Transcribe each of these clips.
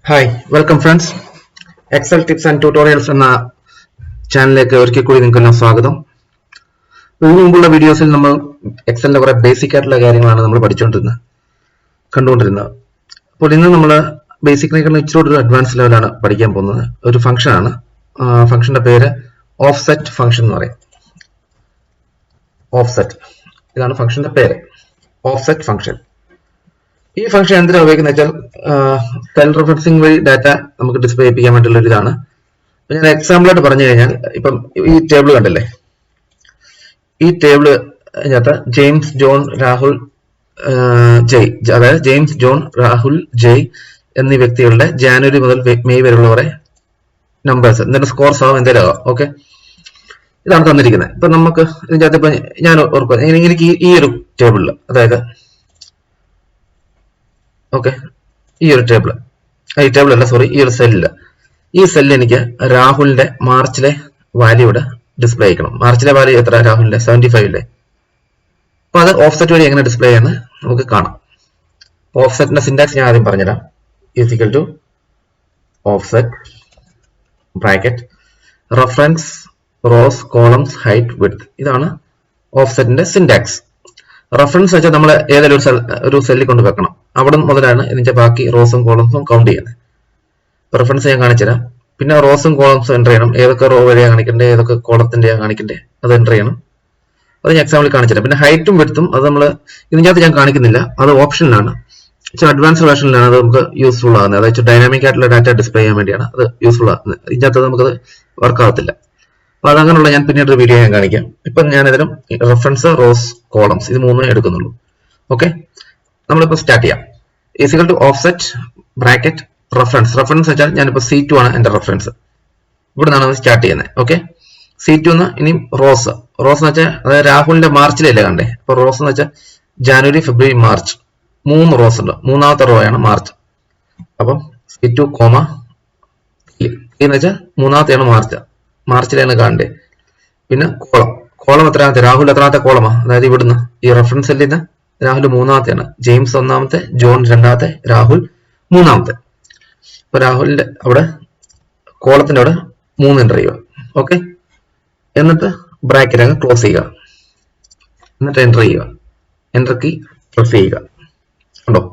Hi welcome friends. Excel tips and tutorials എന്ന ചാനലിലേക്ക് ഒരിക്കൽ കൂടി നിങ്ങൾക്കെല്ലാം സ്വാഗതം. ഇതിനു മുമ്പുള്ള വീഡിയോസിൽ നമ്മൾ എക്സലിന്റെ കുറെ ബേസിക് ആയിട്ടുള്ള കാര്യങ്ങളാണ് നമ്മൾ കണ്ടുകൊണ്ടിരുന്നത്. അപ്പോൾ ഇന്ന് നമ്മൾ ബേസിക്കിനേക്കാൾ ഇച്ചിരി ഒരു അഡ്വാൻസ് ലെവലാണ് പഠിക്കാൻ പോകുന്നത്. ഒരു ഫംഗ്ഷൻ ആണ്. ഫംഗ്ഷന്റെ പേര് ഓഫ്സെറ്റ് ഫംഗ്ഷൻ എന്ന് പറയും. ഓഫ്സെറ്റ്, ഇതാണ് ഫംഗ്ഷന്റെ പേര്, ഓഫ്സെറ്റ് ഫംഗ്ഷൻ. ഈ ഫംഗ്ഷൻ എന്തിനാണ് ഉപയോഗിക്കുന്നത് വെച്ചാൽ സെൽ റെഫറൻസിങ് വഴി ഡാറ്റ നമുക്ക് ഡിസ്പ്ലേ ചെയ്യിപ്പിക്കാൻ വേണ്ടിയുള്ള ഒരു ഇതാണ്. ഞാൻ എക്സാമ്പിൾ ആയിട്ട് പറഞ്ഞു കഴിഞ്ഞാൽ, ഇപ്പം ഈ ടേബിൾ കണ്ടല്ലേ, ഈ ടേബിള് അതിനകത്ത് ജെയിംസ് ജോൺ രാഹുൽ ജയ്, അതായത് ജെയിംസ് ജോൺ രാഹുൽ ജയ് എന്നീ വ്യക്തികളുടെ ജാനുവരി മുതൽ മെയ് വരെയുള്ള കുറെ നമ്പേഴ്സ്, എന്തെങ്കിലും സ്കോർസ് ആവും, എന്തെങ്കിലും ആവാം. ഓക്കെ, ഇതാണ് തന്നിരിക്കുന്നത്. ഇപ്പൊ നമുക്ക് ഇതിന്റെ അകത്ത് ഇപ്പൊ ഞാൻ ഓർക്കുക, എനിക്ക് ഈ ഒരു ടേബിളിൽ, അതായത് ഓക്കെ, ഈ ഒരു ടേബിൾ, ഈ ഒരു സെല്ലില്, ഈ സെല്ലിൽ എനിക്ക് രാഹുലിന്റെ മാർച്ചിലെ വാല്യൂ ഇവിടെ ഡിസ്പ്ലേ ചെയ്യണം. മാർച്ചിലെ വാല്യൂ എത്ര? രാഹുലിന്റെ 75 ഇല്ലേ. അപ്പൊ അത് ഓഫ്സെറ്റ് വഴി എങ്ങനെ ഡിസ്പ്ലേ ചെയ്യാന്ന് നമുക്ക് കാണാം. ഓഫ്സെറ്റിന്റെ സിന്റാക്സ് ഞാൻ ആദ്യം പറഞ്ഞുതരാം. Equal to offset bracket reference rows columns height width. ഇതാണ് ഓഫ്സെറ്റിന്റെ സിന്റാക്സ്. റെഫറൻസ് വെച്ചാൽ നമ്മൾ ഏതെങ്കിലും ഒരു സെല്ലിൽ കൊണ്ട് വെക്കണം. അവിടെ മുതലാണ് ഇതിന്റെ ബാക്കി റോസും കോളംസും കൗണ്ട് ചെയ്യുന്നത്. റെഫറൻസ് ഞാൻ കാണിച്ചുതരാം. പിന്നെ റോസും കോളംസും എൻ്റർ ചെയ്യണം. ഏതൊക്കെ റോ വരെയാണ് കാണിക്കേണ്ടത്, ഏതൊക്കെ കോളത്തിന്റെയാണ് കാണിക്കേണ്ടത്, അത് എൻ്റർ ചെയ്യണം. അത് ഞാൻ എക്സാമ്പിൾ കാണിച്ചുതരാം. പിന്നെ ഹൈറ്റും വിഡ്ത്തും അത് നമ്മൾ ഇതിൻ്റെ അകത്ത് ഞാൻ കാണിക്കുന്നില്ല, അത് ഓപ്ഷനിലാണ്. അഡ്വാൻസ് വേർഷനിലാണ് അത് നമുക്ക് യൂസ്ഫുൾ ആകുന്നത്. അതായത് ഡൈനാമിക് ആയിട്ടുള്ള ഡാറ്റ ഡിസ്പ്ലേ ചെയ്യാൻ വേണ്ടിയാണ് അത് യൂസ്ഫുൾ ആകുന്നത്. ഇതിൻ്റെ അകത്ത് നമുക്കത് വർക്ക് ആകത്തില്ല. അപ്പൊ അതങ്ങനെയുള്ള ഞാൻ പിന്നീട് ഒരു വീഡിയോ ഞാൻ കാണിക്കാം. ഇപ്പം ഞാൻ ഇതിലും റെഫറൻസ് റോസ് കോളംസ് ഇത് മൂന്നേ എടുക്കുന്നുള്ളൂ. ഓക്കെ, നമ്മളിപ്പോൾ സ്റ്റാർട്ട് ചെയ്യാം. Equal to offset bracket reference വെച്ചാൽ ഞാനിപ്പോൾ C2 ആണ് എന്റെ റെഫറൻസ്. ഇവിടെ നിന്നാണ് സ്റ്റാർട്ട് ചെയ്യുന്നത്. ഓക്കെ, C2 എന്ന് ഇനി റോസ് എന്ന് വെച്ചാൽ അതായത് രാഹുലിന്റെ മാർച്ചിലല്ലേ കണ്ടേ. അപ്പൊ റോസ് എന്ന് വെച്ചാൽ ജാനുവരി ഫെബ്രുവരി മാർച്ച് 3 റോസ് ഉണ്ട്. മൂന്നാമത്തെ റോ ആണ് മാർച്ച്. അപ്പം C2 കോമ എന്ന് വെച്ചാൽ മൂന്നാമത്തെയാണ് മാർച്ചിലാണ് കാണണ്ടേ. പിന്നെ കോളം എത്രാമത്തെ? രാഹുൽ എത്രാമത്തെ കോളമാ? അതായത് ഇവിടുന്ന് ഈ റെഫറൻസിൽ നിന്ന് രാഹുൽ മൂന്നാമത്തെയാണ്, ജെയിംസ് ഒന്നാമത്തെ, ജോൺ രണ്ടാമത്തെ, രാഹുൽ മൂന്നാമത്തെ. അപ്പൊ രാഹുലിന്റെ അവിടെ കോളത്തിന്റെ അവിടെ 3 എൻ്റർ ചെയ്യുക. ഓക്കെ, എന്നിട്ട് ബ്രാക്കറ്റ് അങ്ങ് ക്ലോസ് ചെയ്യുക. എന്നിട്ട് എൻ്റർ ചെയ്യുക. എൻ്റർ കീ പ്രസ് ചെയ്യുക. കണ്ടോ,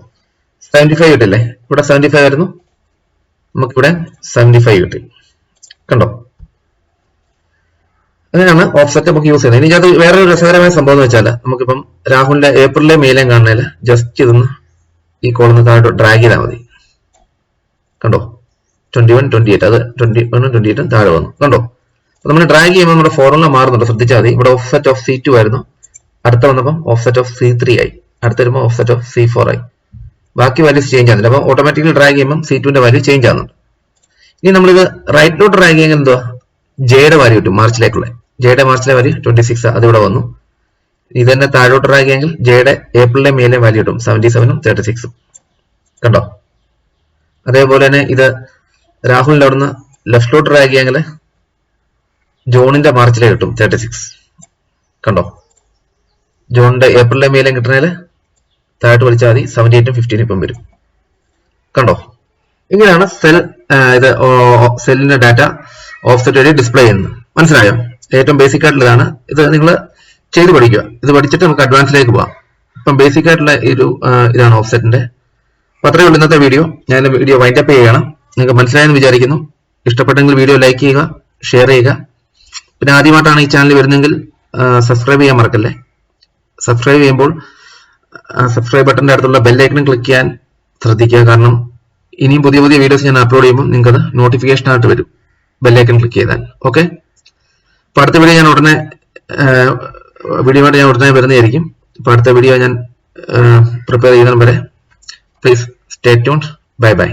75 കിട്ടില്ലേ? ഇവിടെ 75 ആയിരുന്നു, നമുക്കിവിടെ 75 കിട്ടി. കണ്ടോ, അങ്ങനെയാണ് ഓഫ്സെറ്റ് നമുക്ക് യൂസ് ചെയ്യുന്നത്. ഇനി അത് വേറൊരു രസകരമായ സംഭവം എന്ന് വെച്ചാൽ, നമുക്കിപ്പം രാഹുലിന്റെ ഏപ്രിലെ മെയിലേയും കാണുന്നതിൽ ജസ്റ്റ് ഇതൊന്ന് ഈ കോളന്ന് താഴോട്ട് ഡ്രാഗ് ചെയ്താൽ മതി. കണ്ടോ, 21, 28, അത് 21, 28 താഴെ വന്നു. കണ്ടോ, നമ്മൾ ഡ്രാഗ് ചെയ്യുമ്പോൾ നമ്മുടെ ഫോർമുല മാറുന്നുണ്ട്, ശ്രദ്ധിച്ചാൽ മതി. ഇവിടെ ഓഫ്സെറ്റ് ഓഫ് C2 ആയിരുന്നു, അടുത്ത വന്നപ്പം ഓഫ്സെറ്റ് ഓഫ് C3 ആയി, അടുത്ത വരുമ്പോൾ ഓഫ്സെറ്റ് ഓഫ് C4 ആയി. ബാക്കി വാല്യൂസ് ചേഞ്ച് ആകുന്നില്ല. അപ്പൊ ഓട്ടോമാറ്റിക്കലി ഡ്രാഗ് ചെയ്യുമ്പോൾ C2ന്റെ വാല്യൂ ചേഞ്ച് ആകുന്നുണ്ട്. ഇനി നമ്മളിത് റൈറ്റിലോട്ട് ഡ്രാഗ് ചെയ്യുമ്പോൾ എന്തുവാ? ജെയുടെ വാല്യൂ കിട്ടും, മാർച്ചിലേക്കുള്ള ജെയുടെ മാർച്ചിലെ വാല്യൂ 26, അതിവിടെ വന്നു. ഇത് തന്നെ താഴോട്ട് ഡ്രാഗ് ചെയ്യുമെങ്കിൽ ജെയുടെ ഏപ്രിലെ മെയിലെ വാല്യൂ കിട്ടും, 77ഉം 36ഉം. കണ്ടോ, അതേപോലെ തന്നെ ഇത് രാഹുലിന്റെ അവിടുന്ന് ലെഫ്റ്റിലോട്ട് ഡ്രാഗ് ചെയ്യാമെങ്കിൽ ജോണിന്റെ മാർച്ചിലെ കിട്ടും 36. കണ്ടോ, ജോണിന്റെ ഏപ്രിലെ മെയിലും കിട്ടുന്നതിൽ താഴോട്ട് വലിച്ചാൽ മതി, 78ഉം 15ഉം ഇപ്പം വരും. കണ്ടോ, ഇങ്ങനെയാണ് സെല്ലിന്റെ ഡാറ്റ ഓഫ്സെറ്റ് വഴി ഡിസ്പ്ലേ ചെയ്യുന്നത്. മനസ്സിലായോ? ഏറ്റവും ബേസിക് ആയിട്ടുള്ളതാണ് ഇത്. നിങ്ങൾ ചെയ്ത് പഠിക്കുക. ഇത് പഠിച്ചിട്ട് നമുക്ക് അഡ്വാൻസിലേക്ക് പോകാം. ഇപ്പം ബേസിക് ആയിട്ടുള്ള ഇതാണ് ഓഫ്സെറ്റിന്റെ. അപ്പൊ അത്രയേ ഉള്ളൂ ഇന്നത്തെ വീഡിയോ. ഞാൻ വീഡിയോ വൈൻഡപ്പ് ചെയ്യുകയാണ്. നിങ്ങൾക്ക് മനസ്സിലായെന്ന് വിചാരിക്കുന്നു. ഇഷ്ടപ്പെട്ടെങ്കിൽ വീഡിയോ ലൈക്ക് ചെയ്യുക, ഷെയർ ചെയ്യുക. പിന്നെ ആദ്യമായിട്ടാണ് ഈ ചാനൽ വരുന്നെങ്കിൽ സബ്സ്ക്രൈബ് ചെയ്യാൻ മറക്കല്ലേ. സബ്സ്ക്രൈബ് ചെയ്യുമ്പോൾ സബ്സ്ക്രൈബ് ബട്ടന്റെ അടുത്തുള്ള ബെല്ലൈക്കൺ ക്ലിക്ക് ചെയ്യാൻ ശ്രദ്ധിക്കുക. കാരണം ഇനിയും പുതിയ പുതിയ വീഡിയോസ് ഞാൻ അപ്ലോഡ് ചെയ്യുമ്പോൾ നിങ്ങൾക്ക് അത് നോട്ടിഫിക്കേഷൻ ആയിട്ട് വരും, ബെല്ലൈക്കൺ ക്ലിക്ക് ചെയ്താൽ. ഓക്കെ, അപ്പൊ അടുത്ത വീഡിയോ ഞാൻ ഉടനെ വരുന്നതായിരിക്കും. അപ്പൊ അടുത്ത വീഡിയോ ഞാൻ പ്രിപ്പയർ ചെയ്യുന്നതിന് വരെ please stay tuned. Bye bye.